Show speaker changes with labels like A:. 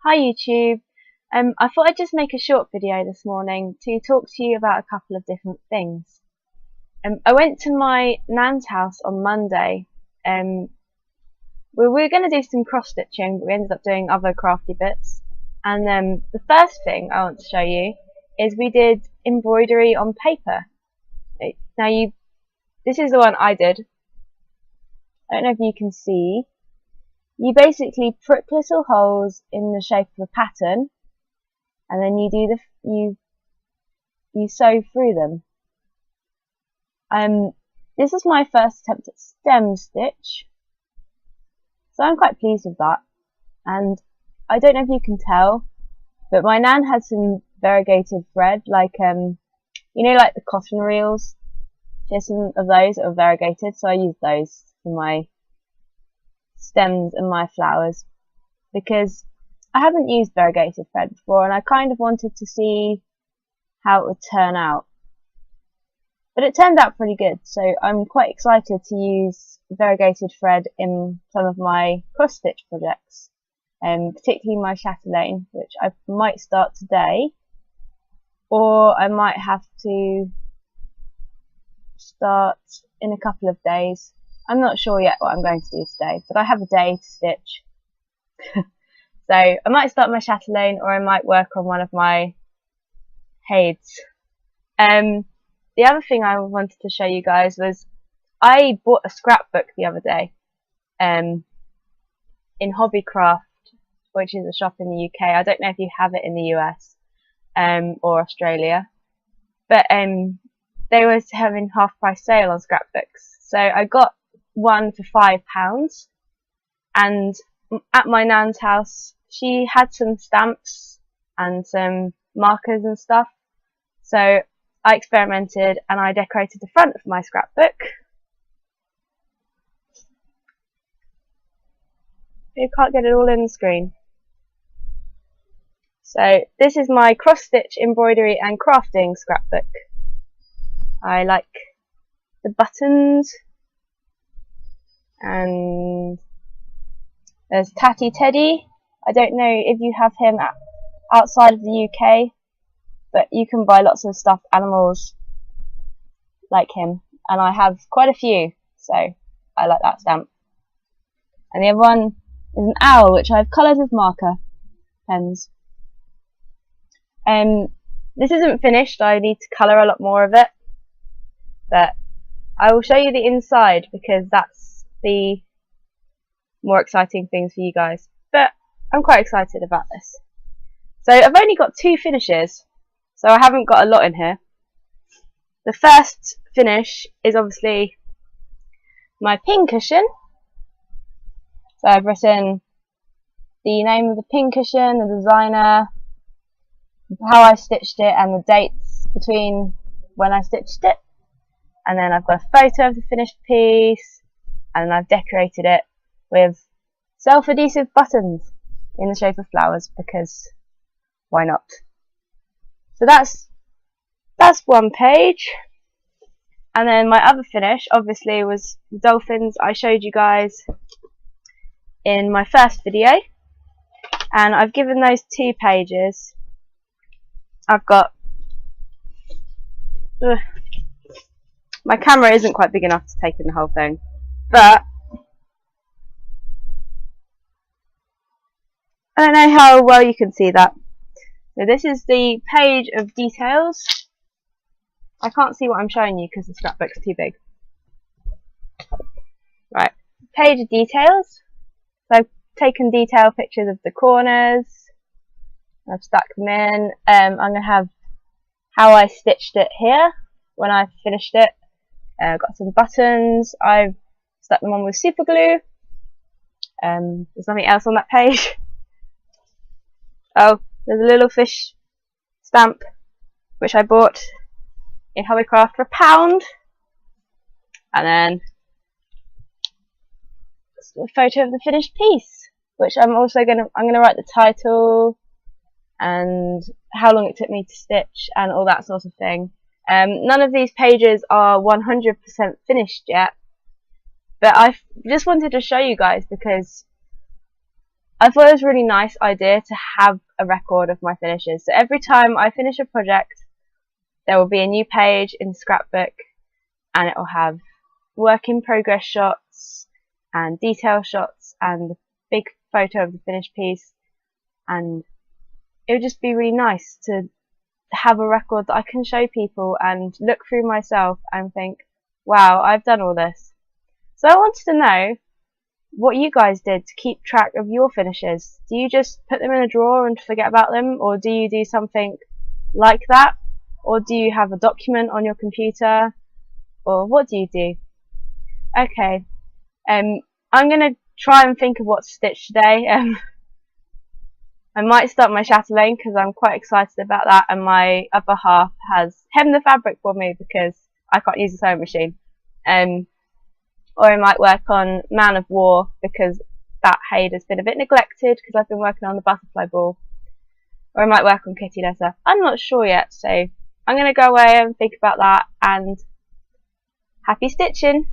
A: Hi YouTube. I thought I'd just make a short video this morning to talk to you about a couple of different things. I went to my nan's house on Monday. We were going to do some cross stitching, but we ended up doing other crafty bits. And the first thing I want to show you is we did embroidery on paper. This is the one I did. I don't know if you can see. You basically prick little holes in the shape of a pattern, and then you sew through them. This is my first attempt at stem stitch, so I'm quite pleased with that. And I don't know if you can tell, but my nan had some variegated thread, like like the cotton reels. She has some of those that are variegated, so I used those for my stems and my flowers because I haven't used variegated thread before, and I kind of wanted to see how it would turn out. But it turned out pretty good, so I'm quite excited to use variegated thread in some of my cross stitch projects, particularly my chatelaine, which I might start today, or I might have to start in a couple of days. I'm not sure yet what I'm going to do today, but I have a day to stitch. So I might start my chatelaine, or I might work on one of my heids. The other thing I wanted to show you guys was I bought a scrapbook the other day in Hobbycraft, which is a shop in the UK. I don't know if you have it in the US or Australia, but they were having half price sale on scrapbooks. So I got one for £5, and at my nan's house she had some stamps and some markers and stuff, so I experimented and I decorated the front of my scrapbook. You can't get it all in the screen. So this is my cross stitch, embroidery and crafting scrapbook. I like the buttons, and there's Tatty Teddy. I don't know if you have him outside of the UK, but you can buy lots of stuffed animals like him, and I have quite a few, so I like that stamp. And the other one is an owl, which I've coloured with marker pens. This isn't finished, I need to colour a lot more of it, but I will show you the inside because that's the more exciting things for you guys. But I'm quite excited about this. So I've only got 2 finishes, so I haven't got a lot in here. The first finish is obviously my pincushion. So I've written the name of the pincushion, the designer, how I stitched it, and the dates between when I stitched it. And then I've got a photo of the finished piece, and I've decorated it with self-adhesive buttons in the shape of flowers, because why not? So that's one page. And then my other finish obviously was the dolphins I showed you guys in my first video, and I've given those 2 pages. I've got my camera isn't quite big enough to take in the whole thing, but I don't know how well you can see that. So this is the page of details. I can't see what I'm showing you because the scrapbook's too big. Right, page of details. So I've taken detail pictures of the corners. I've stuck them in. I'm going to have how I stitched it here when I finished it. Got some buttons. I've stuck them on with super glue. There's nothing else on that page. Oh, there's a little fish stamp which I bought in Hobbycraft for £1, and then a photo of the finished piece, which I'm gonna write the title and how long it took me to stitch and all that sort of thing. None of these pages are 100% finished yet, but I just wanted to show you guys because I thought it was a really nice idea to have a record of my finishes. So every time I finish a project, there will be a new page in Scrapbook, and it will have work in progress shots and detail shots and a big photo of the finished piece, and it would just be really nice to have a record that I can show people and look through myself and think, wow, I've done all this. So I wanted to know what you guys did to keep track of your finishes. Do you just put them in a drawer and forget about them, or do you do something like that, or do you have a document on your computer, or what do you do? Okay, I'm gonna try and think of what to stitch today. I might start my chatelaine because I'm quite excited about that, and my other half has hemmed the fabric for me because I can't use a sewing machine. Or I might work on Man of War because that Haid has been a bit neglected because I've been working on the butterfly ball. Or I might work on Kitty Letter. I'm not sure yet, so I'm going to go away and think about that, and happy stitching!